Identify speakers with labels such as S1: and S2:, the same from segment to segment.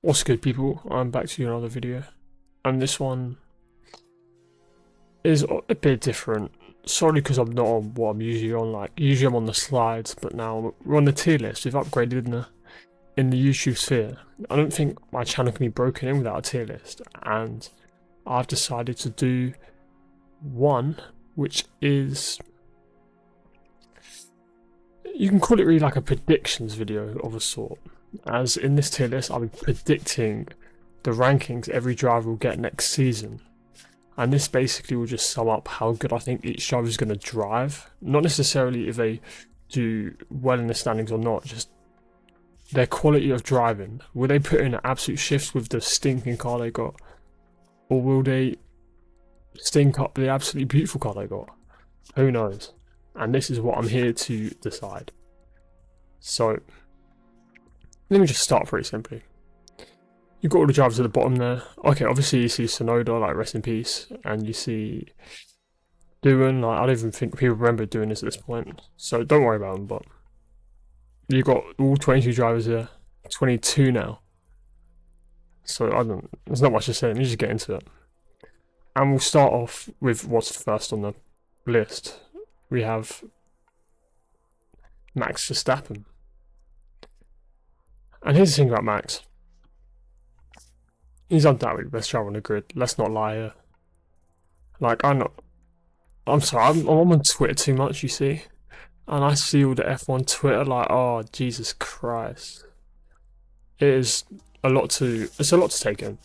S1: What's good, people? I'm back to another video, and this one is a bit different. Sorry, because I'm not on what I'm usually on. Like usually I'm on the slides, but now we're on the tier list. We've upgraded in the YouTube sphere. I don't think my channel can be broken in without a tier list, and I've decided to do one, which is, you can call it really like a predictions video of a sort. As in this tier list, I'll be predicting the rankings every driver will get next season. And this basically will just sum up how good I think each driver is going to drive. Not necessarily if they do well in the standings or not, just their quality of driving. Will they put in an absolute shift with the stinking car they got? Or will they stink up the absolutely beautiful car they got? Who knows? And this is what I'm here to decide. So, let me just start pretty simply. You've got all the drivers at the bottom there. Okay, obviously you see Sonoda, like rest in peace, and you see Doohan, like I don't even think people remember doing this at this point, so don't worry about them, but you've got all 22 drivers here, 22 now. So there's not much to say, let me just get into it. And we'll start off with what's first on the list. We have Max Verstappen. And here's the thing about Max. He's undoubtedly the best driver on the grid. Let's not lie here. Like, I'm sorry, I'm on Twitter too much, you see. And I see all the F1 Twitter like, oh, Jesus Christ. It's a lot to take in.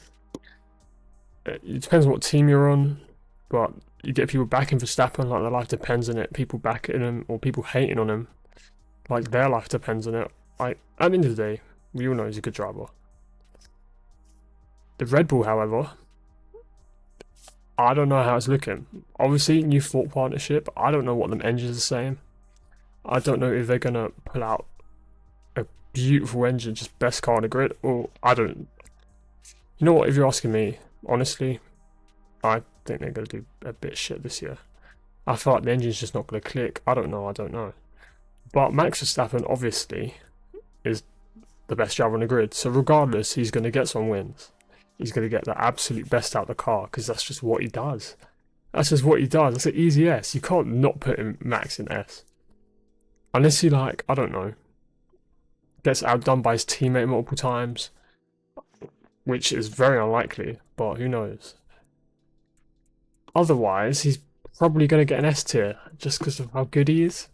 S1: It depends on what team you're on, but you get people backing Verstappen, like their life depends on it. People backing him, or people hating on him, like their life depends on it. Like, at the end of the day, we all know he's a good driver. The Red Bull, however, I don't know how it's looking. Obviously, new thought partnership. I don't know what them engines are saying. I don't know if they're gonna pull out a beautiful engine, just best car on the grid, or I don't. You know what? If you're asking me, honestly, I think they're gonna do a bit shit this year. I feel like the engine's just not gonna click. I don't know. But Max Verstappen obviously is the best driver on the grid, so regardless, he's gonna get some wins. He's going to get the absolute best out of the car because that's just what he does. That's just what he does. That's an easy S. You can't not put him Max in S. Unless he, like, I don't know, gets outdone by his teammate multiple times, which is very unlikely, but who knows. Otherwise, he's probably going to get an S tier just because of how good he is.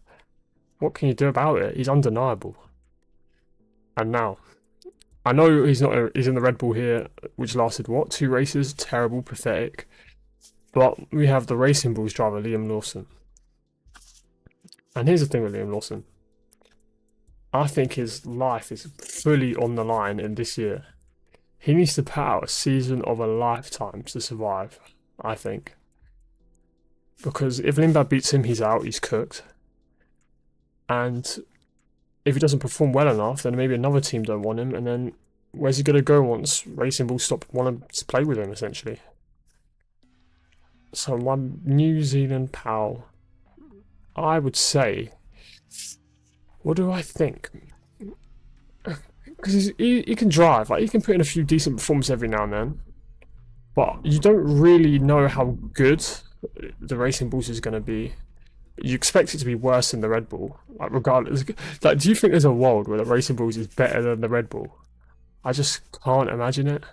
S1: What can you do about it? He's undeniable. And now, I know he's in the Red Bull here, which lasted, what, 2 races? Terrible, pathetic. But we have the Racing Bulls driver, Liam Lawson. And here's the thing with Liam Lawson. I think his life is fully on the line in this year. He needs to put out a season of a lifetime to survive, I think. Because if Lindblad beats him, he's out, he's cooked. And if he doesn't perform well enough, then maybe another team don't want him, and then where's he going to go once Racing Bulls stop wanting to play with him, essentially? So my New Zealand pal, I would say, what do I think? Because he can drive, like he can put in a few decent performances every now and then, but you don't really know how good the Racing Bulls is going to be. You expect it to be worse than the Red Bull, like regardless. Like, do you think there's a world where the Racing Bulls is better than the Red Bull? I just can't imagine it.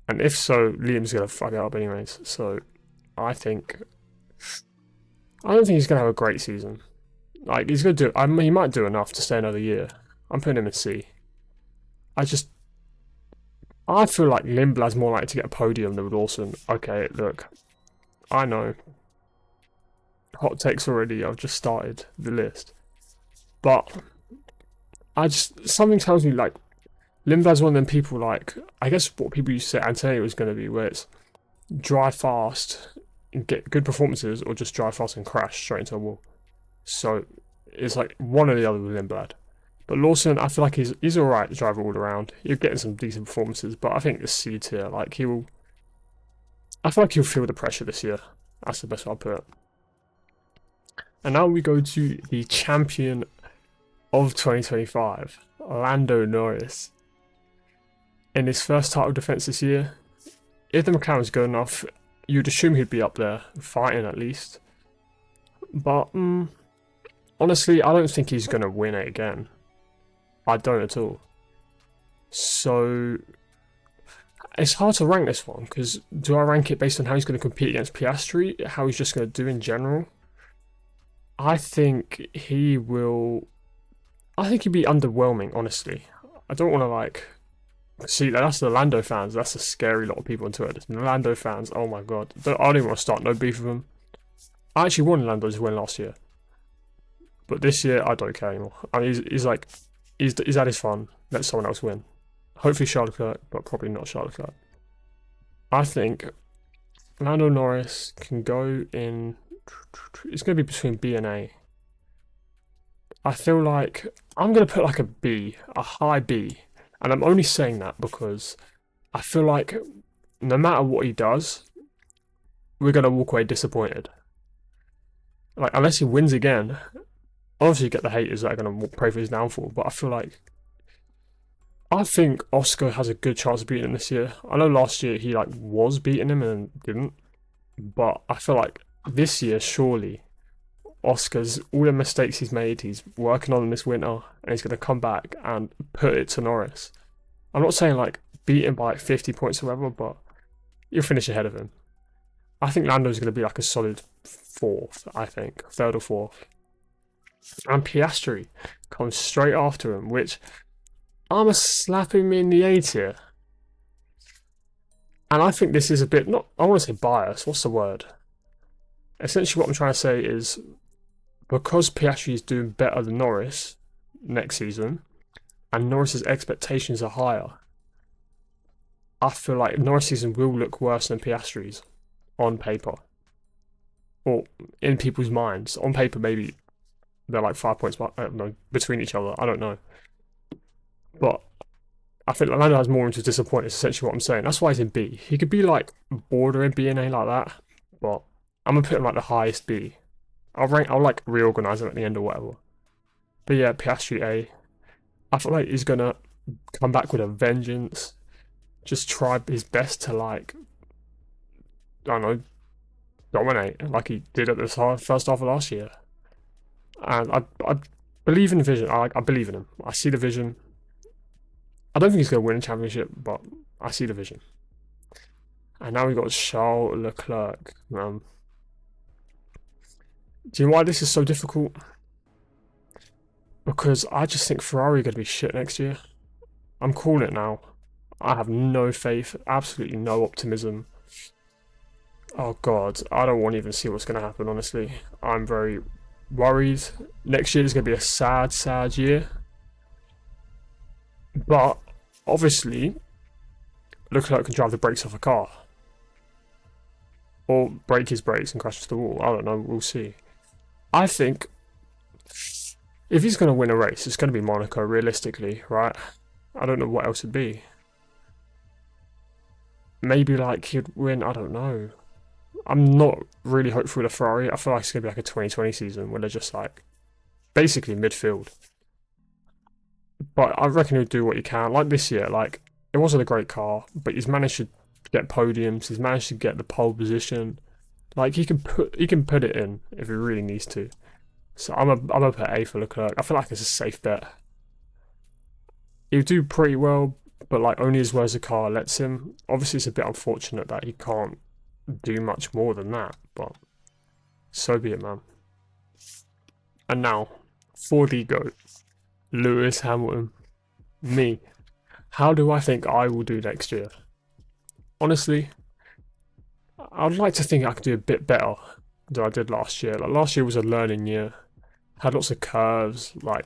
S1: And if so, Liam's gonna fuck it up anyways. So, I don't think he's gonna have a great season. Like he's gonna do. I mean, he might do enough to stay another year. I'm putting him in C. I feel like Lindblad's more likely to get a podium than Lawson. Okay, look, I know. Hot takes already, I've just started the list. But something tells me like Lindblad's one of them people, like, I guess what people used to say Antonio was going to be, where it's drive fast and get good performances, or just drive fast and crash straight into a wall. So it's like one or the other with Lindblad. But Lawson, I feel like he's alright to drive all around. You're getting some decent performances, but I think the C tier, like I feel like he'll feel the pressure this year. That's the best way I'll put it. And now we go to the champion of 2025, Lando Norris. in his first title defence this year. If the McLaren's good enough, you'd assume he'd be up there, fighting at least. But honestly, I don't think he's going to win it again. I don't at all. So it's hard to rank this one, because do I rank it based on how he's going to compete against Piastri, how he's just going to do in general? I think he will... I think he'd be underwhelming, honestly. I don't want to, like... See, that's the Lando fans. That's a scary lot of people on Twitter. The Lando fans, oh my god. I don't even want to start no beef with them. I actually wanted Lando to win last year. But this year, I don't care anymore. I mean, he's had his fun. Let someone else win. Hopefully Charles Leclerc, but probably not Charles Leclerc. I think Lando Norris can go in... It's going to be between B and A. I feel like I'm going to put like a B, a high B. And I'm only saying that because I feel like no matter what he does, we're going to walk away disappointed. Like, unless he wins again, obviously you get the haters that are going to pray for his downfall, but I think Oscar has a good chance of beating him this year. I know last year he was beating him and didn't, but I feel like this year, surely, Oscar's, all the mistakes he's made, he's working on this winter, and he's going to come back and put it to Norris. I'm not saying beat him by 50 points or whatever, but you'll finish ahead of him. I think Lando's going to be a solid fourth, I think, third or fourth. And Piastri comes straight after him, which I'm slapping me in the A tier. And I think this is a bit, I want to say biased, what's the word? Essentially what I'm trying to say is, because Piastri is doing better than Norris next season, and Norris's expectations are higher, I feel like Norris' season will look worse than Piastri's on paper. Or in people's minds. On paper, maybe they're 5 points between each other. I don't know. But I think Lando has more room to disappoint, is essentially what I'm saying. That's why he's in B. He could be bordering B and A like that, but I'm going to put him the highest B. I'll reorganize him at the end or whatever. But yeah, Piastri A. I feel like he's going to come back with a vengeance. Just try his best to I don't know, dominate like he did at the first half of last year. And I believe in the vision. I believe in him. I see the vision. I don't think he's going to win a championship, but I see the vision. And now we've got Charles Leclerc. Do you know why this is so difficult? Because I just think Ferrari are going to be shit next year. I'm calling it now. I have no faith, absolutely no optimism. Oh god, I don't want to even see what's going to happen, honestly. I'm very worried. Next year is going to be a sad, sad year. But, obviously, Leclerc can drive the brakes off a car. Or break his brakes and crash into the wall. I don't know, we'll see. I think if he's going to win a race, it's going to be Monaco, realistically, right? I don't know what else it'd be. Maybe he'd win, I don't know. I'm not really hopeful with a Ferrari. I feel like it's going to be a 2020 season where they're just basically midfield. But I reckon he'll do what he can. Like this year, it wasn't a great car, but he's managed to get podiums, he's managed to get the pole position. He can put it in if he really needs to. So I'm a put A for Leclerc. I feel like it's a safe bet. He'll do pretty well, but only as well as the car lets him. Obviously, it's a bit unfortunate that he can't do much more than that, but so be it, man. And now, for the GOAT, Lewis Hamilton. Me. How do I think I will do next year? Honestly, I'd like to think I could do a bit better than I did last year. Last year was a learning year. Had lots of curves. I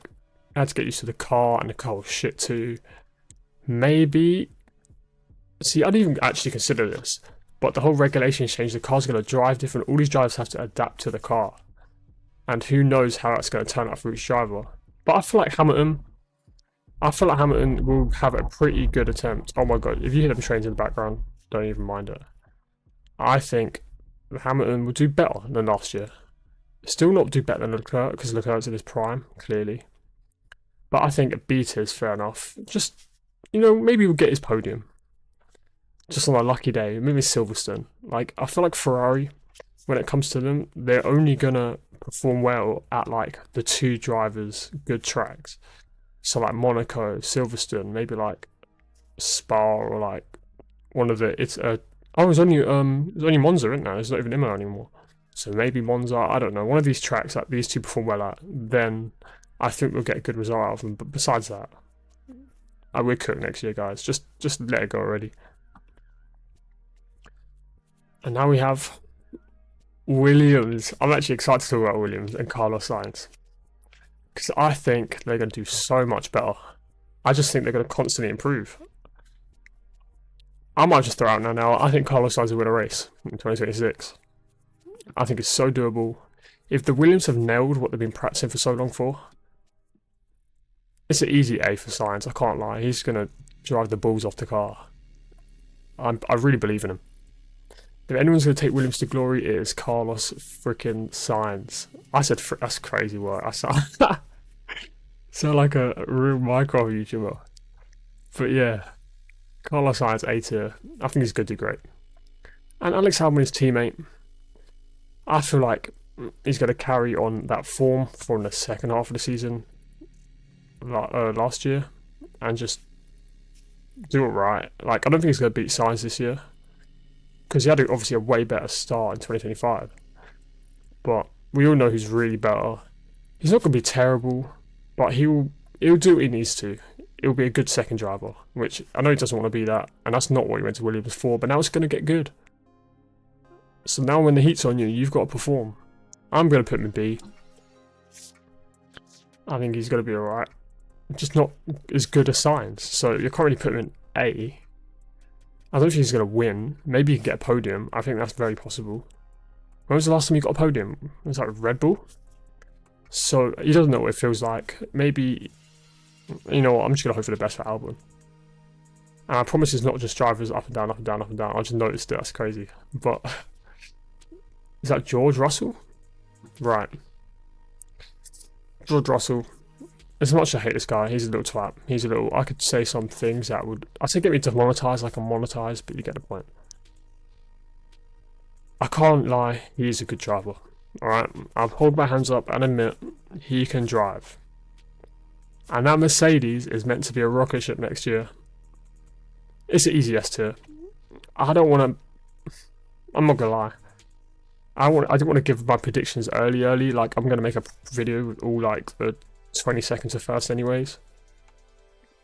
S1: had to get used to the car, and the car was shit too. Maybe... See, I didn't even actually consider this, but the whole regulations changed. The car's going to drive different. All these drivers have to adapt to the car. And who knows how that's going to turn out for each driver. But I feel like Hamilton will have a pretty good attempt. Oh my god, if you hear them trains in the background, don't even mind it. I think Hamilton will do better than last year. Still not do better than Leclerc, because Leclerc's in his prime, clearly. But I think a beta is fair enough. Just you know, maybe we'll get his podium. Just on a lucky day, maybe Silverstone. Like, I feel like Ferrari, when it comes to them, they're only gonna perform well at like the two drivers' good tracks. So like Monaco, Silverstone, maybe like Spa or like one of the it's only Monza, isn't there? It's not even Imola anymore. So maybe Monza, I don't know, one of these tracks that these two perform well at, then I think we'll get a good result out of them. But besides that, I will cook next year, guys. Just let it go already. And now we have Williams. I'm actually excited to talk about Williams and Carlos Sainz, because I think they're going to do so much better. I just think they're going to constantly improve. I might just throw out now. I think Carlos Sainz will win a race in 2026. I think it's so doable. If the Williams have nailed what they've been practicing for so long for, it's an easy A for Sainz. I can't lie. He's going to drive the balls off the car. I really believe in him. If anyone's going to take Williams to glory, it is Carlos freaking Sainz. I said that's crazy word. I sound like a real Minecraft YouTuber. But yeah, Carlos Sainz A tier. I think he's going to do great. And Alex Albon, his teammate, I feel like he's going to carry on that form from the second half of the season last year and just do it right. Like, I don't think he's going to beat Sainz this year, because he had obviously a way better start in 2025. But we all know who's really better. He's not going to be terrible, but he'll do what he needs to. He'll be a good second driver, which I know he doesn't want to be that, and that's not what he went to Williams for, but now it's going to get good. So now when the heat's on you, you've got to perform. I'm going to put him in B. I think he's going to be alright. Just not as good as Sainz. So you're currently putting him in A. I don't think he's going to win. Maybe he can get a podium. I think that's very possible. When was the last time he got a podium? Was that Red Bull? So he doesn't know what it feels like. Maybe, you know what, I'm just going to hope for the best for Albon. And I promise it's not just drivers up and down, up and down, up and down. I just noticed it, that's crazy. But, is that George Russell? Right. George Russell. As much as I hate this guy, he's a little twat. I could say some things that would, I'd say get me demonetized, like I'm monetized, but you get the point. I can't lie, he is a good driver. Alright, I'll hold my hands up and admit he can drive. And that Mercedes is meant to be a rocket ship next year. It's an easy S tier. I don't want to, I'm not gonna lie. I didn't want to give my predictions early. Like, I'm gonna make a video with all like the 20 seconds of first anyways.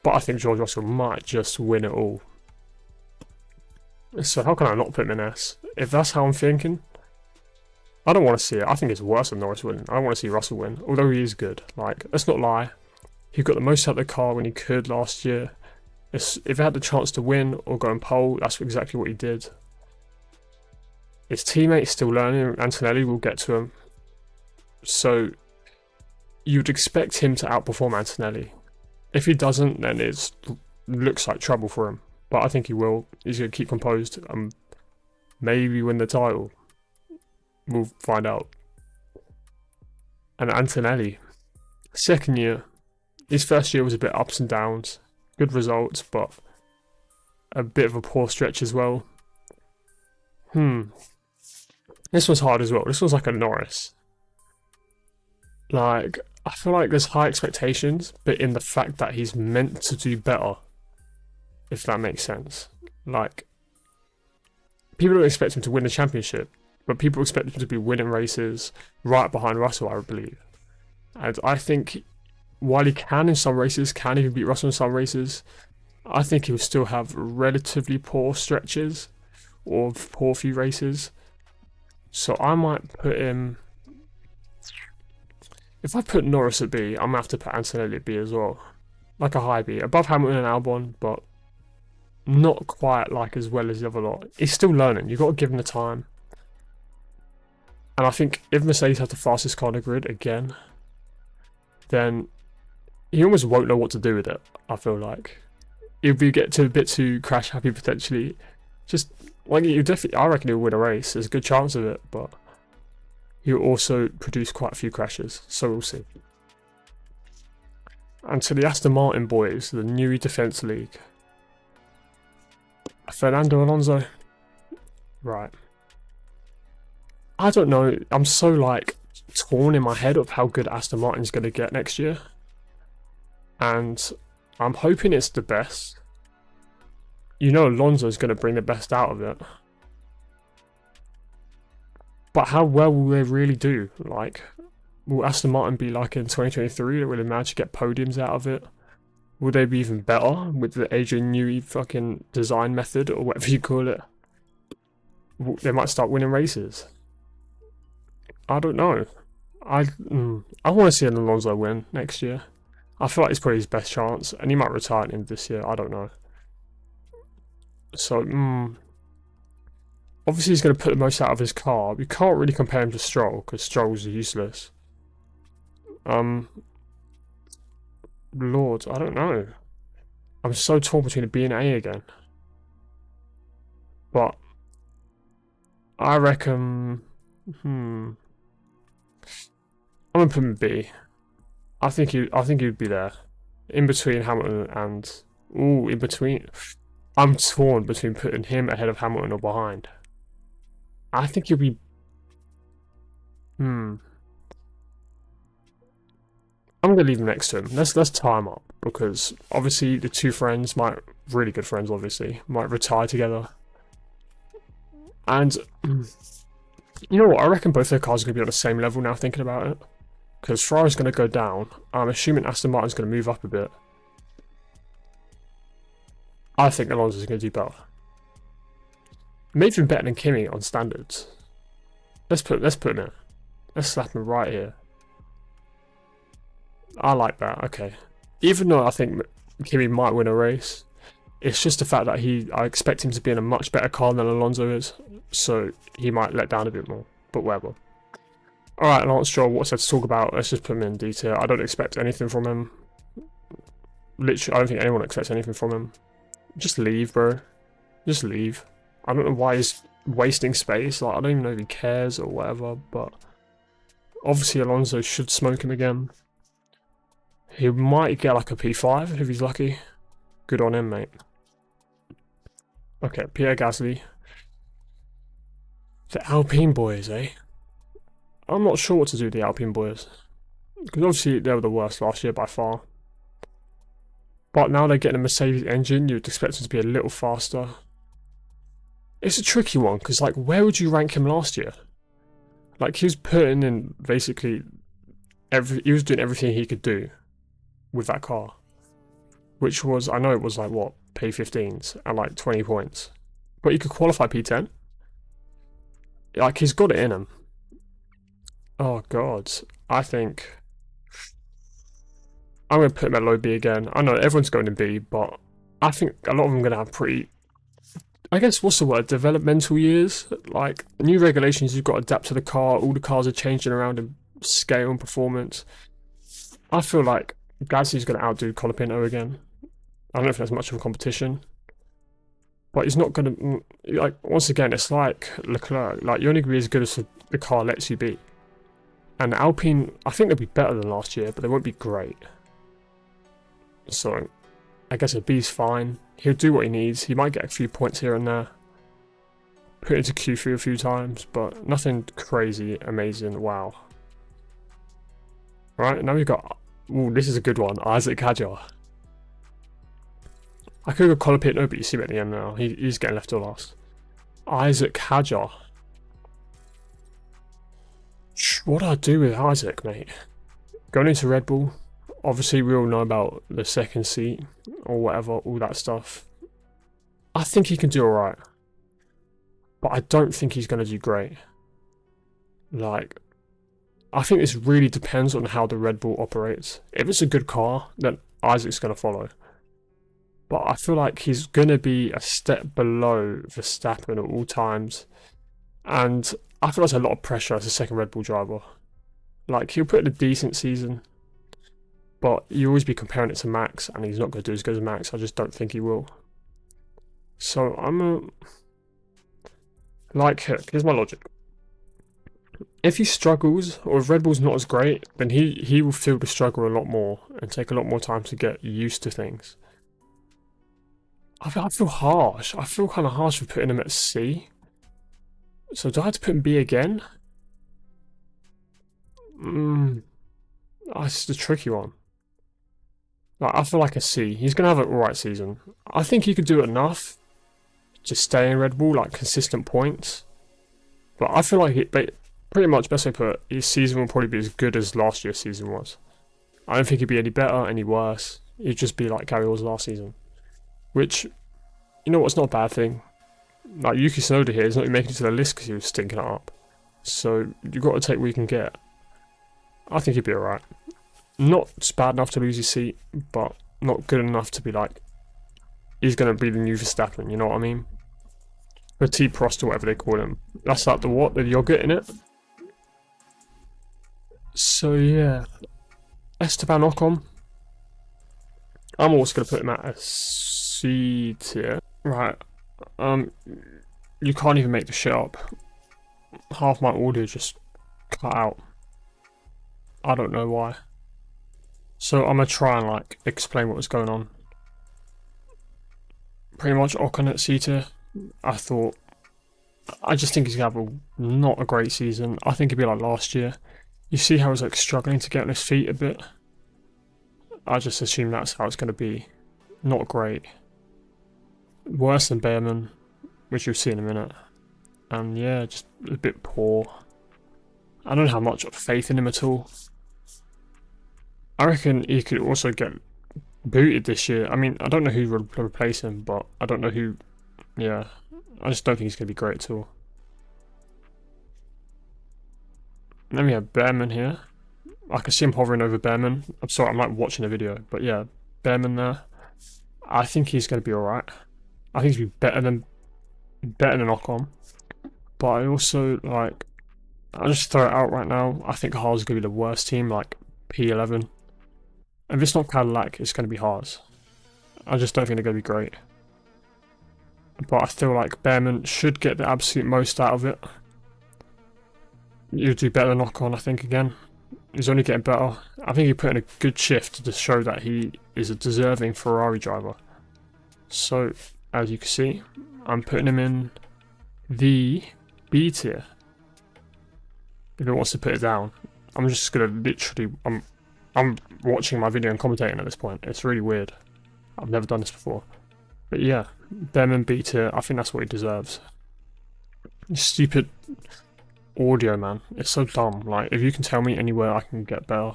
S1: But I think George Russell might just win it all. So how can I not put him in S? If that's how I'm thinking, I don't want to see it. I think it's worse than Norris winning. I don't want to see Russell win, although he is good. Like, let's not lie. He got the most out of the car when he could last year. If he had the chance to win or go and pole, that's exactly what he did. His teammate's still learning. Antonelli will get to him. So you'd expect him to outperform Antonelli. If he doesn't, then it looks like trouble for him. But I think he will. He's going to keep composed and maybe win the title. We'll find out. And Antonelli, second year. His first year was a bit ups and downs. Good results, but a bit of a poor stretch as well. This one's hard as well. This one's like a Norris. Like, I feel like there's high expectations, but in the fact that he's meant to do better, if that makes sense. Like, people don't expect him to win the championship, but people expect him to be winning races right behind Russell, I believe. And I think while he can in some races, can even beat Russell in some races, I think he'll still have relatively poor stretches or poor few races. So I might put him... If I put Norris at B, I'm going to have to put Antonelli at B as well. Like a high B. Above Hamilton and Albon, but not quite like as well as the other lot. He's still learning. You've got to give him the time. And I think if Mercedes have the fastest car on the grid again, then he almost won't know what to do with it, I feel like. He'll get a bit too crash happy potentially. Just, like, I reckon he'll win a race. There's a good chance of it, but he'll also produce quite a few crashes, so we'll see. And to the Aston Martin boys, the new Defence League, Fernando Alonso. Right. I don't know. I'm so like torn in my head of how good Aston Martin's going to get next year. And I'm hoping it's the best. You know Alonso's going to bring the best out of it. But how well will they really do? Like, will Aston Martin be like in 2023? Will they manage to get podiums out of it? Will they be even better with the Adrian Newey fucking design method or whatever you call it? They might start winning races. I don't know. I want to see an Alonso win next year. I feel like it's probably his best chance, and he might retire at the end of this year. I don't know. So, obviously he's going to put the most out of his car. You can't really compare him to Stroll, because Stroll's useless. Lord, I don't know. I'm so torn between a B and A again. But I reckon, I'm gonna put him B. I think he'd be there, in between Hamilton and in between. I'm torn between putting him ahead of Hamilton or behind. I think he'll be. I'm gonna leave him next to him. Let's tie him up, because obviously the two friends really good friends obviously, might retire together. And you know what? I reckon both their cars are gonna be on the same level now. Thinking about it, because Ferrari's gonna go down. I'm assuming Aston Martin's gonna move up a bit. I think Alonso's gonna do better. Maybe even better than Kimi on standards. Let's put him in. Let's slap him right here. I like that. Okay. Even though I think Kimi might win a race, it's just the fact that I expect him to be in a much better car than Alonso is, so he might let down a bit more. But whatever. Alright, Lance Stroll, what's there to talk about? Let's just put him in detail. I don't expect anything from him. Literally, I don't think anyone expects anything from him. Just leave, bro. Just leave. I don't know why he's wasting space. Like, I don't even know if he cares or whatever, but obviously Alonso should smoke him again. He might get like a P5 if he's lucky. Good on him, mate. Okay, Pierre Gasly. The Alpine boys, eh? I'm not sure what to do with the Alpine boys, because obviously they were the worst last year by far. But now they're getting a Mercedes engine, you'd expect them to be a little faster. It's a tricky one, because like, where would you rank him last year? Like, he was putting in basically he was doing everything he could do with that car, which was, I know it was like what, P15s and like 20 points, but he could qualify P10. Like, he's got it in him. Oh god, I think I'm going to put him at low B again. I know everyone's going in B, but I think a lot of them are going to have pretty, I guess, what's the word, developmental years. Like, new regulations, you've got to adapt to the car. All the cars are changing around in scale and performance. I feel like Gasly's going to outdo Colapinto again. I don't know if there's much of a competition, but he's not going to, like, once again, it's like Leclerc. Like, you're only going to be as good as the car lets you be. And Alpine, I think they'll be better than last year, but they won't be great. So, I guess a B's fine. He'll do what he needs. He might get a few points here and there. Put into Q3 a few times, but nothing crazy, amazing, wow. Right, now we've got, this is a good one, Isaac Hadjar. I could go Colapinto, but you see him at the end now. He's getting left to last. Isaac Hadjar. What do I do with Isaac, mate? Going into Red Bull, obviously we all know about the second seat or whatever, all that stuff. I think he can do alright, but I don't think he's going to do great. Like, I think this really depends on how the Red Bull operates. If it's a good car, then Isaac's going to follow. But I feel like he's going to be a step below Verstappen at all times. And I feel there's a lot of pressure as a second Red Bull driver. Like, he'll put in a decent season, but you always be comparing it to Max, and he's not going to do as good as Max. I just don't think he will. So here's my logic. If he struggles, or if Red Bull's not as great, then he will feel the struggle a lot more and take a lot more time to get used to things. I feel harsh. I feel kind of harsh for putting him at C. So do I have to put him B again? This is a tricky one. Like, I feel like a C. He's going to have an alright season. I think he could do enough to stay in Red Bull, like consistent points. But I feel like pretty much, best way to put it, his season will probably be as good as last year's season was. I don't think he'd be any better, any worse. He'd just be like Gary was last season. Which, you know what's not a bad thing. Like Yuki Tsunoda here, he's not even making it to the list because he was stinking it up. So you've got to take what you can get. I think he'd be alright. Not bad enough to lose his seat, but not good enough to be like, he's going to be the new Verstappen, you know what I mean? Petit Prost or whatever they call him. That's like the what? The yogurt in it? So yeah. Esteban Ocon. I'm also going to put him at a C tier. Right. You can't even make the shit up. Half my audio just cut out. I don't know why. So I'm going to try and like explain what was going on. Pretty much Ocon at C tier. I just think he's going to have not a great season. I think it'd be like last year. You see how he's like struggling to get on his feet a bit. I just assume that's how it's going to be. Not great. Worse than Behrman, which you'll see in a minute. And yeah, just a bit poor. I don't have much faith in him at all. I reckon he could also get booted this year. I mean, I don't know who will replace him, but I don't know who. Yeah, I just don't think he's going to be great at all. And then we have Behrman here. I can see him hovering over Behrman. I'm sorry, I'm like watching a video, but yeah, Behrman there. I think he's going to be alright. I think he'll be better than Ocon. But I also like, I'll just throw it out right now. I think Haas is going to be the worst team, like P11. If it's not Cadillac, it's going to be Haas. I just don't think they're going to be great. But I feel like Behrman should get the absolute most out of it. He'll do better than Ocon, I think, again. He's only getting better. I think he put in a good shift to show that he is a deserving Ferrari driver. So, as you can see, I'm putting him in the B tier. If he wants to put it down, I'm just gonna literally. I'm watching my video and commentating at this point. It's really weird. I've never done this before. But yeah, Behrman B tier. I think that's what he deserves. Stupid audio, man. It's so dumb. Like, if you can tell me anywhere I can get better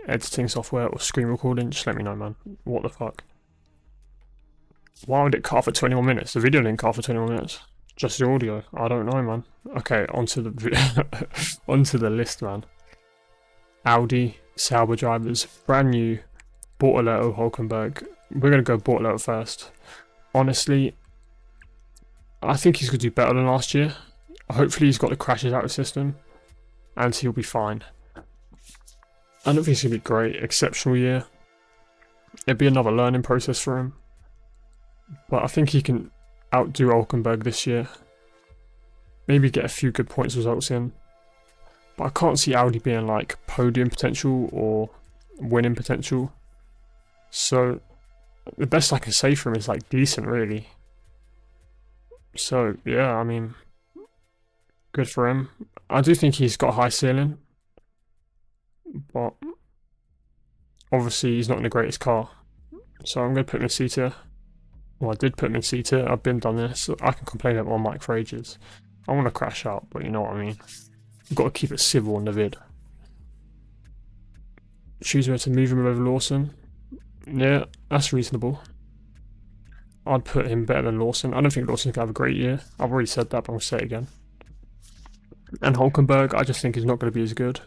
S1: editing software or screen recording, just let me know, man. What the fuck? Why would it cut off at 21 minutes? The video didn't cut off at 21 minutes. Just the audio. I don't know, man. Okay, onto the list, man. Audi, Sauber drivers, brand new, Bortoleto, Hulkenberg. We're going to go Bortoleto first. Honestly, I think he's going to do better than last year. Hopefully he's got the crashes out of the system, and he'll be fine. I don't think it's going to be great, exceptional year. It'd be another learning process for him. But I think he can outdo Hulkenberg this year. Maybe get a few good points results in. But I can't see Audi being like podium potential or winning potential. So the best I can say for him is like decent, really. So yeah, I mean, good for him. I do think he's got a high ceiling. But obviously he's not in the greatest car. So I'm going to put him in C tier. Well, I did put him in C tier. I've been done this. So I can complain about my mic for ages. I want to crash out, but you know what I mean. I've got to keep it civil in the vid. Choose where to move him over Lawson. Yeah, that's reasonable. I'd put him better than Lawson. I don't think Lawson's going to have a great year. I've already said that, but I'll say it again. And Hulkenberg, I just think he's not going to be as good.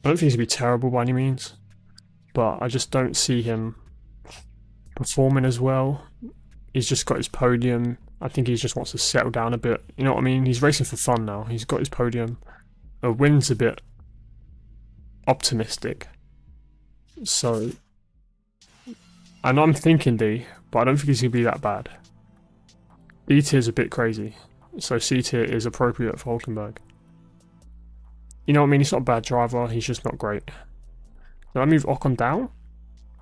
S1: I don't think he's going to be terrible by any means. But I just don't see him performing as well. He's just got his podium. I think he just wants to settle down a bit. You know what I mean? He's racing for fun now. He's got his podium. A win's a bit optimistic. So, and I'm thinking D, but I don't think he's going to be that bad. B tier is a bit crazy. So C tier is appropriate for Hulkenberg. You know what I mean? He's not a bad driver. He's just not great. Did I move Ocon down?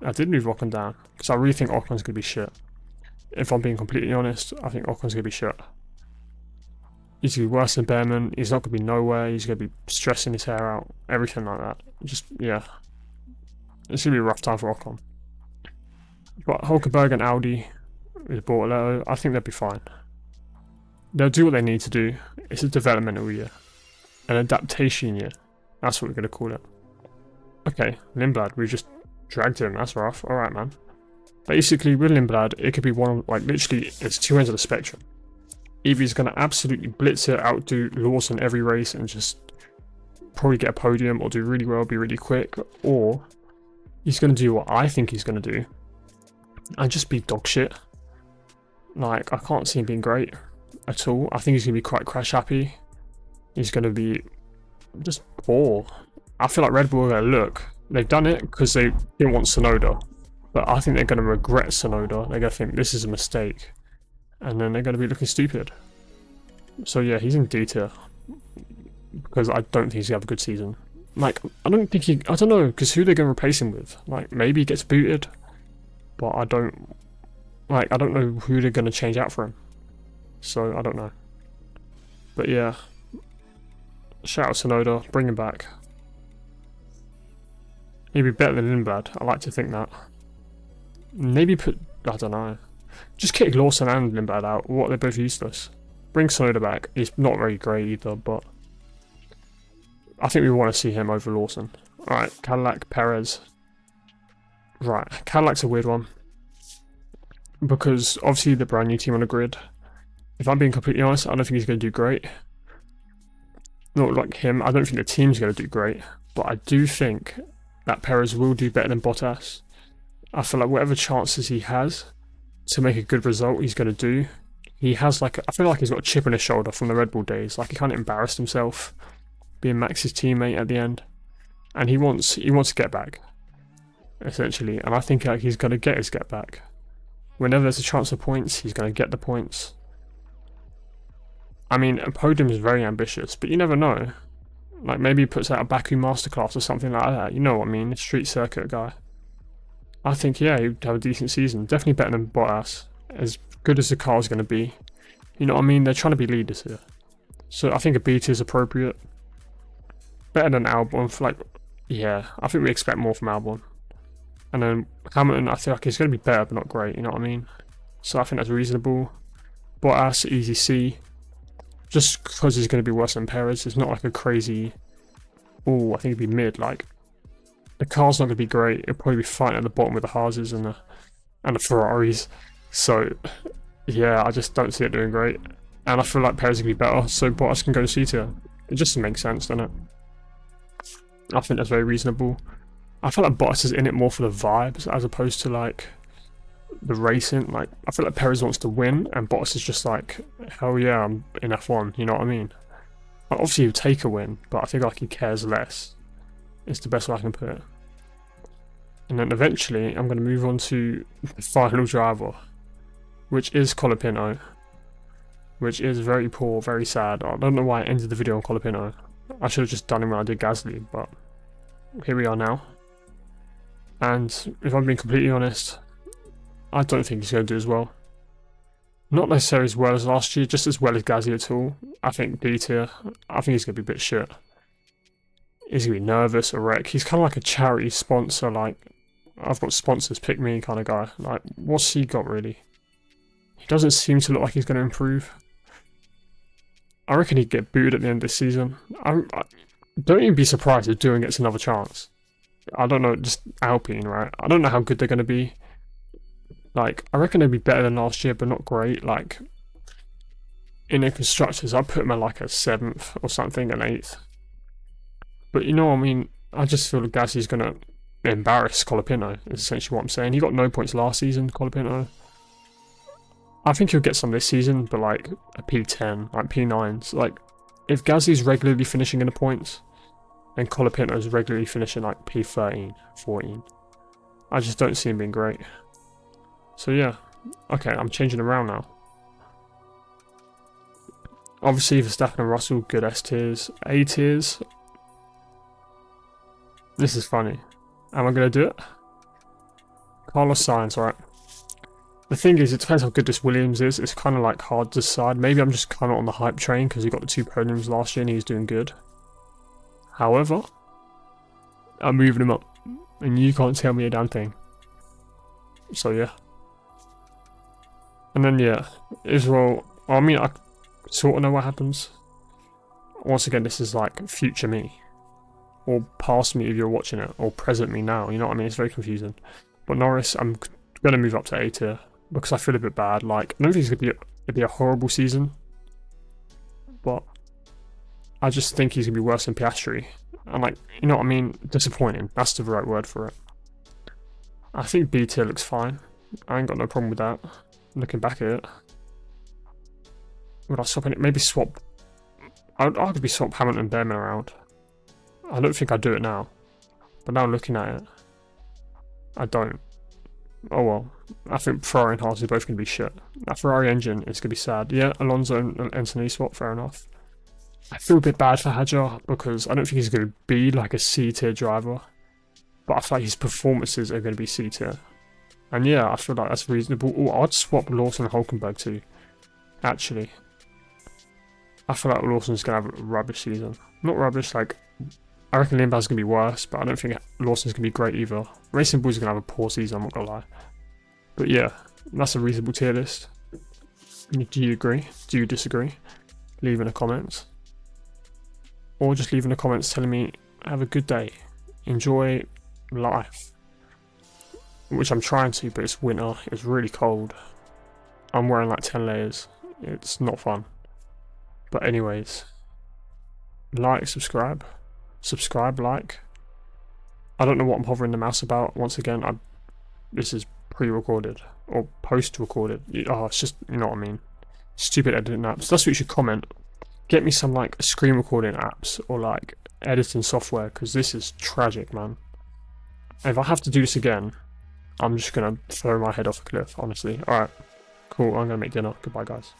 S1: I did move Ocon down. Because I really think Ocon's going to be shit. If I'm being completely honest, I think Ocon's going to be shit. He's going to be worse than Behrman. He's not going to be nowhere. He's going to be stressing his hair out. Everything like that. Just, yeah. It's going to be a rough time for Ocon. But Hulkenberg and Audi with Bortoletto, I think they'll be fine. They'll do what they need to do. It's a developmental year. An adaptation year. That's what we're going to call it. Okay, Lindblad, we just dragged him. That's rough. Alright, man. Basically, with Lindblad, it could be one of, like, literally, it's two ends of the spectrum. Either he's going to absolutely blitz it, outdo Lawson every race and just probably get a podium or do really well, be really quick, or he's going to do what I think he's going to do and just be dog shit. Like, I can't see him being great at all. I think he's going to be quite crash happy. He's going to be just poor. I feel like Red Bull are going to look. They've done it because they didn't want Tsunoda, but I think they're going to regret Tsunoda. They're going to think this is a mistake. And then they're going to be looking stupid. So yeah, he's in D tier. Because I don't think he's going to have a good season. Like, I don't know, because who they're going to replace him with? Like, maybe he gets booted. But I don't know who they're going to change out for him. So, I don't know. But yeah. Shout out Tsunoda, bring him back. He'd be better than Lindblad, I like to think that. Maybe I don't know. Just kick Lawson and Lindblad out. What? They're both useless. Bring Tsunoda back. He's not very great either, but I think we want to see him over Lawson. Alright, Cadillac, Perez. Right, Cadillac's a weird one. Because obviously the brand new team on the grid. If I'm being completely honest, I don't think he's going to do great. Not like him. I don't think the team's going to do great. But I do think that Perez will do better than Bottas. I feel like whatever chances he has to make a good result, he's going to do. He has I feel like he's got a chip on his shoulder from the Red Bull days. Like, he kind of embarrassed himself being Max's teammate at the end. And he wants to get back, essentially. And I think he's going to get his get back. Whenever there's a chance of points, he's going to get the points. I mean, a podium is very ambitious, but you never know. Like, maybe he puts out a Baku Masterclass or something like that. You know what I mean? A street circuit guy. I think, yeah, he'd have a decent season. Definitely better than Bottas. As good as the car's going to be. You know what I mean? They're trying to be leaders here. So I think a B tier is appropriate. Better than Albon. Yeah, I think we expect more from Albon. And then Hamilton, I feel like he's going to be better, but not great. You know what I mean? So I think that's reasonable. Bottas, easy C. Just because he's going to be worse than Perez. It's not like a crazy... Oh, I think it'd be mid. Like, the car's not going to be great. It'll probably be fighting at the bottom with the Haases and the Ferraris. So, yeah, I just don't see it doing great. And I feel like Perez will be better, so Bottas can go to C tier. It just makes sense, doesn't it? I think that's very reasonable. I feel like Bottas is in it more for the vibes as opposed to, like, the racing. Like, I feel like Perez wants to win, and Bottas is just like, hell yeah, I'm in F1, you know what I mean? Like, obviously he'll take a win, but I think like he cares less. It's the best way I can put it. And then eventually I'm going to move on to the final driver, which is Colapinto, which is very poor, very sad. I don't know why I ended the video on Colapinto. I should have just done it when I did Gasly, but here we are now. And if I'm being completely honest, I don't think he's going to do as well. Not necessarily as well as last year, just as well as Gasly at all. I think D tier. I think he's going to be a bit shit. He's going to be nervous, a wreck. He's kind of like a charity sponsor, like, I've got sponsors, pick me kind of guy. Like, what's he got really? He doesn't seem to look like he's going to improve. I reckon he'd get booed at the end of this season. I don't even be surprised if Doohan gets another chance. I don't know, just Alpine, right? I don't know how good they're going to be. Like, I reckon they'd be better than last year, but not great. Like, in their constructors, I'd put them at like a 7th or something, an 8th. But you know what I mean? I just feel like Gasly's going to embarrass Colapinto, is essentially what I'm saying. He got no points last season, Colapinto. I think he'll get some this season, but like a P10, like P9s. Like, if Gasly's regularly finishing in the points, then Colapinto's regularly finishing like P13, 14. I just don't see him being great. So yeah, okay, I'm changing around now. Obviously, Verstappen and Russell, good S tiers. A tiers. This is funny. Am I going to do it? Carlos Sainz, right? The thing is, it depends how good this Williams is. It's kind of like hard to decide. Maybe I'm just kind of on the hype train because he got the 2 podiums last year and he's doing good. However, I'm moving him up, and you can't tell me a damn thing. So yeah. And then yeah, Israel. I mean, I sort of know what happens. Once again, this is like future me, or past me if you're watching it, or present me now. You know what I mean? It's very confusing. But Norris, I'm gonna move up to A tier because I feel a bit bad. Like, I don't think it's gonna be a horrible season, but I just think he's gonna be worse than Piastri. And like, you know what I mean? Disappointing. That's the right word for it. I think B tier looks fine. I ain't got no problem with that. Looking back at it, would I swap it? Maybe swap. I'd arguably swap Hamilton and Behrman around. I don't think I'd do it now, but now looking at it, I don't. Oh well. I think Ferrari and Haas are both going to be shit. That Ferrari engine is going to be sad. Yeah, Alonso and Anthony swap, fair enough. I feel a bit bad for Hadjar because I don't think he's going to be like a C tier driver, but I feel like his performances are going to be C tier. And yeah, I feel like that's reasonable. Oh, I'd swap Lawson and Hulkenberg too, actually. I feel like Lawson's going to have a rubbish season. Not rubbish, like, I reckon Limbaugh's going to be worse, but I don't think Lawson's going to be great either. Racing Bull's going to have a poor season, I'm not going to lie. But yeah, that's a reasonable tier list. Do you agree? Do you disagree? Leave in the comments. Or just leave in the comments telling me, have a good day. Enjoy life. Which I'm trying to, but it's winter. It's really cold. I'm wearing like 10 layers. It's not fun. But anyways, like, subscribe. Subscribe, like. I don't know what I'm hovering the mouse about. Once again, this is pre-recorded or post-recorded. Oh, it's just, you know what I mean. Stupid editing apps. That's what you should comment. Get me some like screen recording apps or like editing software because this is tragic, man. If I have to do this again, I'm just gonna throw my head off a cliff, honestly. Alright, cool. I'm gonna make dinner. Goodbye, guys.